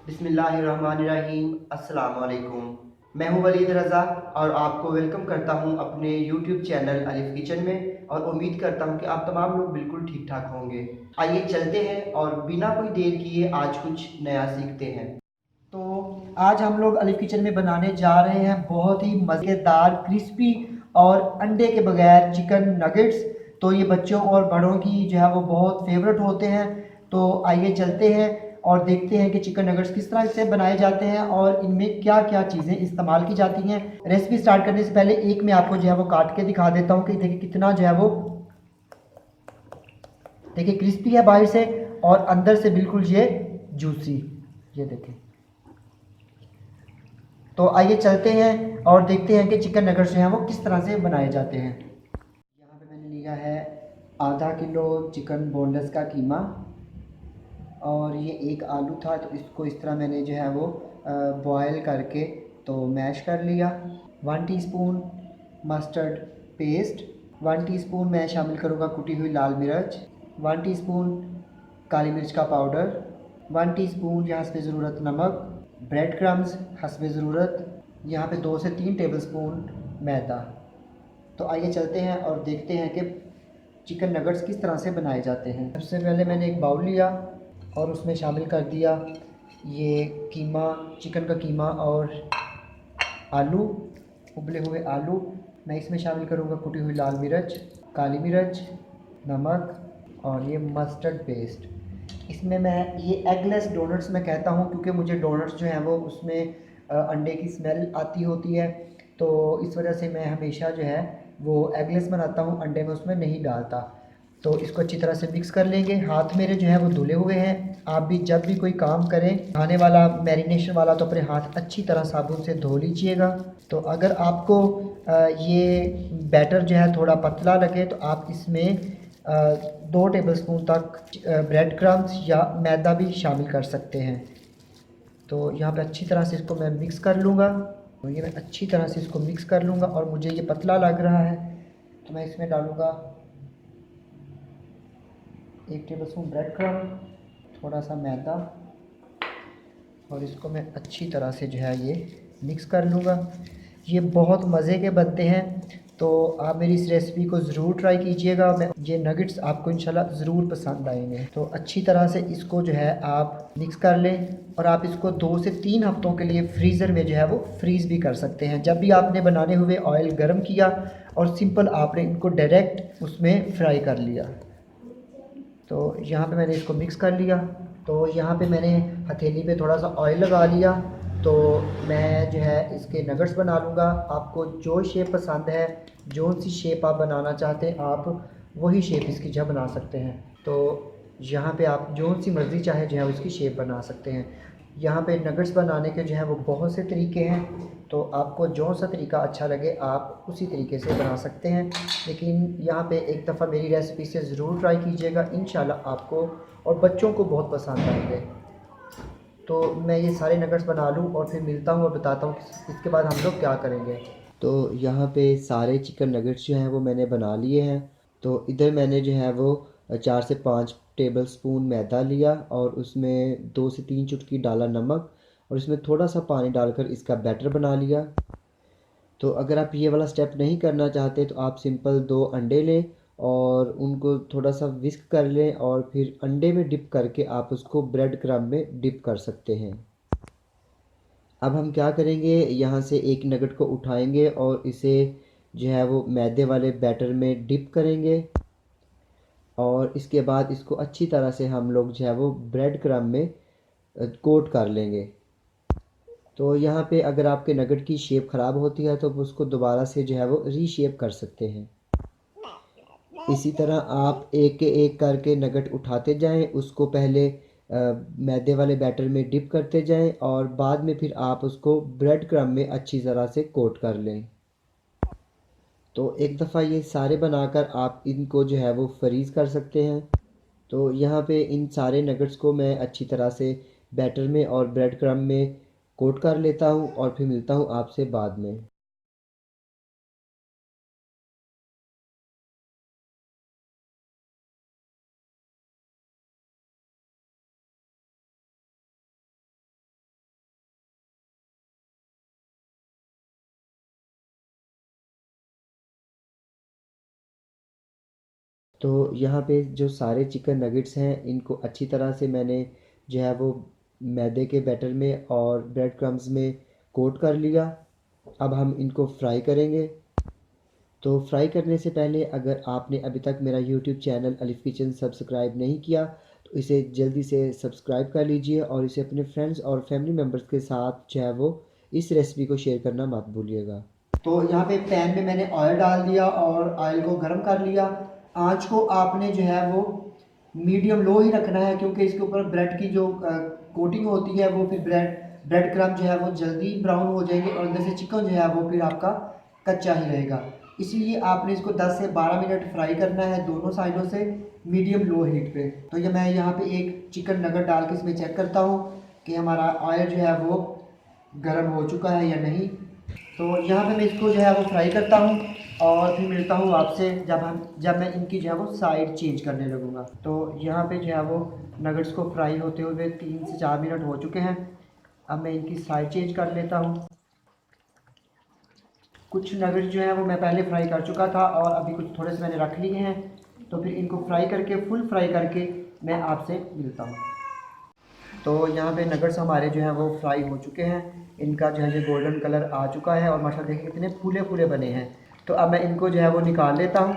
बिस्मिल्लाहिर्रहमानिर्रहीम। अस्सलाम वालेकुम। मैं हूं वलीद रज़ा और आपको वेलकम करता हूं अपने यूट्यूब चैनल अलिफ किचन में, और उम्मीद करता हूं कि आप तमाम लोग बिल्कुल ठीक ठाक होंगे। आइए चलते हैं और बिना कोई देर किए आज कुछ नया सीखते हैं। तो आज हम लोग अलिफ किचन में बनाने जा रहे हैं बहुत ही मज़ेदार क्रिस्पी और अंडे के बगैर चिकन नगेट्स। तो ये बच्चों और बड़ों की जो है वो बहुत फेवरेट होते हैं। तो आइए चलते हैं और देखते हैं कि चिकन नगेट्स किस तरह से बनाए जाते हैं और इनमें क्या क्या चीज़ें इस्तेमाल की जाती हैं। रेसिपी स्टार्ट करने से पहले एक मैं आपको जो है वो काट के दिखा देता हूँ कि देखिए कितना जो है वो, देखिए क्रिस्पी है बाहर से और अंदर से बिल्कुल ये जूसी। ये देखें। तो आइए चलते हैं और देखते हैं कि चिकन नगेट्स जो हैं वो किस तरह से बनाए जाते हैं। यहाँ पे मैंने लिया है आधा किलो चिकन बोनलेस का कीमा, और ये एक आलू था तो इसको इस तरह मैंने जो है वो बॉयल करके तो मैश कर लिया। 1 टीस्पून मस्टर्ड पेस्ट, 1 टीस्पून मैं शामिल करूँगा कुटी हुई लाल मिर्च, 1 टीस्पून काली मिर्च का पाउडर, 1 टीस्पून यहाँ हस्बे ज़रूरत नमक, ब्रेड क्रम्स हस्बे ज़रूरत, यहाँ पे 2 से 3 टेबलस्पून मैदा। तो आइए चलते हैं और देखते हैं कि चिकन नगेट्स किस तरह से बनाए जाते हैं। सबसे पहले मैंने एक बाउल लिया और उसमें शामिल कर दिया ये कीमा, चिकन का कीमा और आलू, उबले हुए आलू। मैं इसमें शामिल करूँगा कुटी हुई लाल मिर्च, काली मिर्च, नमक और ये मस्टर्ड पेस्ट। इसमें मैं ये एगलेस डोनट्स मैं कहता हूँ क्योंकि मुझे डोनट्स जो हैं वो उसमें अंडे की स्मेल आती होती है, तो इस वजह से मैं हमेशा जो है वो एगलेस बनाता हूँ, अंडे में उसमें नहीं डालता। तो इसको अच्छी तरह से मिक्स कर लेंगे। हाथ मेरे जो है वो धुले हुए हैं। आप भी जब भी कोई काम करें खाने वाला, मैरिनेशन वाला, तो अपने हाथ अच्छी तरह साबुन से धो लीजिएगा। तो अगर आपको ये बैटर जो है थोड़ा पतला लगे तो आप इसमें 2 टेबलस्पून तक ब्रेड क्रम्स या मैदा भी शामिल कर सकते हैं। तो यहाँ पे अच्छी तरह से इसको मैं मिक्स कर लूँगा। तो ये मैं अच्छी तरह से इसको मिक्स कर लूँगा और मुझे ये पतला लग रहा है तो मैं इसमें डालूँगा 1 टेबलस्पून ब्रेड क्रम, थोड़ा सा मैदा, और इसको मैं अच्छी तरह से जो है ये मिक्स कर लूँगा। ये बहुत मज़े के बनते हैं, तो आप मेरी इस रेसिपी को ज़रूर ट्राई कीजिएगा। मैं ये नगेट्स आपको इंशाल्लाह ज़रूर पसंद आएंगे। तो अच्छी तरह से इसको जो है आप मिक्स कर लें और आप इसको 2 से 3 हफ्तों के लिए फ्रीज़र में जो है वो फ्रीज़ भी कर सकते हैं। जब भी आपने बनाने हुए ऑयल गर्म किया और सिंपल आपने इनको डायरेक्ट उसमें फ्राई कर लिया। तो यहाँ पे मैंने इसको मिक्स कर लिया। तो यहाँ पे मैंने हथेली पे थोड़ा सा ऑयल लगा लिया। तो मैं जो है इसके नगेट्स बना लूँगा। आपको जो शेप पसंद है, जो सी शेप आप बनाना चाहते हैं, आप वही शेप इसकी जो है बना सकते हैं। तो यहाँ पे आप जो सी मर्ज़ी चाहे जो है उसकी शेप बना सकते हैं। यहाँ पे नगेट्स बनाने के जो है वो बहुत से तरीके हैं, तो आपको जो सा तरीका अच्छा लगे आप उसी तरीके से बना सकते हैं। लेकिन यहाँ पे एक दफ़ा मेरी रेसिपी से ज़रूर ट्राई कीजिएगा, इंशाल्लाह आपको और बच्चों को बहुत पसंद आएंगे। तो मैं ये सारे नगेट्स बना लूँ और फिर मिलता हूँ और बताता हूँ इसके बाद हम लोग क्या करेंगे। तो यहाँ पे सारे चिकन नगेट्स जो हैं वो मैंने बना लिए हैं। तो इधर मैंने जो है वो 4 से 5 टेबलस्पून मैदा लिया और उसमें 2 से 3 चुटकी डाला नमक, और इसमें थोड़ा सा पानी डालकर इसका बैटर बना लिया। तो अगर आप ये वाला स्टेप नहीं करना चाहते तो आप सिंपल 2 अंडे लें और उनको थोड़ा सा विस्क कर लें और फिर अंडे में डिप करके आप उसको ब्रेड क्रम्ब में डिप कर सकते हैं। अब हम क्या करेंगे, यहाँ से एक नगेट को उठाएंगे और इसे जो है वो मैदे वाले बैटर में डिप करेंगे, और इसके बाद इसको अच्छी तरह से हम लोग जो है वो ब्रेड क्रम्ब में कोट कर लेंगे। तो यहाँ पे अगर आपके नगेट की शेप ख़राब होती है तो उसको दोबारा से जो है वो रीशेप कर सकते हैं। इसी तरह आप एक एक करके नगेट उठाते जाएं, उसको पहले मैदे वाले बैटर में डिप करते जाएं और बाद में फिर आप उसको ब्रेड क्रम्ब में अच्छी तरह से कोट कर लें। तो एक दफ़ा ये सारे बनाकर आप इनको जो है वो फ्रीज़ कर सकते हैं। तो यहाँ पे इन सारे नगेट्स को मैं अच्छी तरह से बैटर में और ब्रेड क्रम्ब में कोट कर लेता हूँ और फिर मिलता हूँ आपसे बाद में। तो यहाँ पे जो सारे चिकन नगेट्स हैं इनको अच्छी तरह से मैंने जो है वो मैदे के बैटर में और ब्रेड क्रम्स में कोट कर लिया। अब हम इनको फ्राई करेंगे। तो फ्राई करने से पहले अगर आपने अभी तक मेरा यूट्यूब चैनल अलिफ किचन सब्सक्राइब नहीं किया तो इसे जल्दी से सब्सक्राइब कर लीजिए और इसे अपने फ्रेंड्स और फैमिली मेम्बर्स के साथ जो है वो इस रेसिपी को शेयर करना मत भूलिएगा। तो यहाँ पे पैन में मैंने ऑयल डाल दिया और ऑयल को गर्म कर लिया। आँच को आपने जो है वो मीडियम लो ही रखना है, क्योंकि इसके ऊपर ब्रेड की जो कोटिंग होती है वो फिर ब्रेड क्रम्ब जो है वो जल्दी ब्राउन हो जाएंगे और अंदर से चिकन जो है वो फिर आपका कच्चा ही रहेगा। इसलिए आपने इसको 10 से 12 मिनट फ्राई करना है दोनों साइडों से मीडियम लो हीट पे। तो ये मैं यहाँ पे एक चिकन नगेट डाल के इसमें चेक करता हूँ कि हमारा ऑयल जो है वो गर्म हो चुका है या नहीं। तो यहाँ पे मैं इसको जो है वो फ्राई करता हूँ और फिर मिलता हूँ आपसे जब मैं इनकी जो है वो साइड चेंज करने लगूँगा। तो यहाँ पे जो है वो नगेट्स को फ्राई होते हुए 3 से 4 मिनट हो चुके हैं। अब मैं इनकी साइड चेंज कर लेता हूँ। कुछ नगेट्स जो है वो मैं पहले फ्राई कर चुका था और अभी कुछ थोड़े से मैंने रख लिए हैं। तो फिर इनको फ्राई करके फुल फ्राई करके मैं आपसे मिलता हूँ। तो यहाँ पे नगेट्स हमारे जो हैं वो फ्राई हो चुके हैं। इनका जो है ये गोल्डन कलर आ चुका है और माशाल्लाह देखिए कितने फूले फूले बने हैं। तो अब मैं इनको जो है वो निकाल लेता हूँ।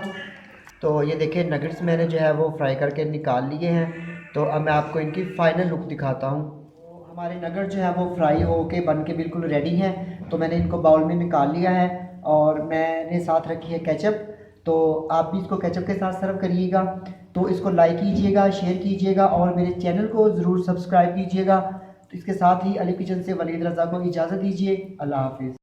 तो ये देखिए नगेट्स मैंने जो है वो फ्राई करके निकाल लिए हैं। तो अब मैं आपको इनकी फ़ाइनल लुक दिखाता हूँ। तो हमारे नगेट जो है वो फ्राई हो के बन के बिल्कुल रेडी हैं। तो मैंने इनको बाउल में निकाल लिया है और मैंने साथ रखी है केचप। तो आप भी इसको केचप के साथ सर्व करिएगा। तो इसको लाइक कीजिएगा, शेयर कीजिएगा और मेरे चैनल को ज़रूर सब्सक्राइब कीजिएगा। तो इसके साथ ही अली किचन से वलीद रज़ा को इजाज़त दीजिए। अल्लाह हाफ़िज़।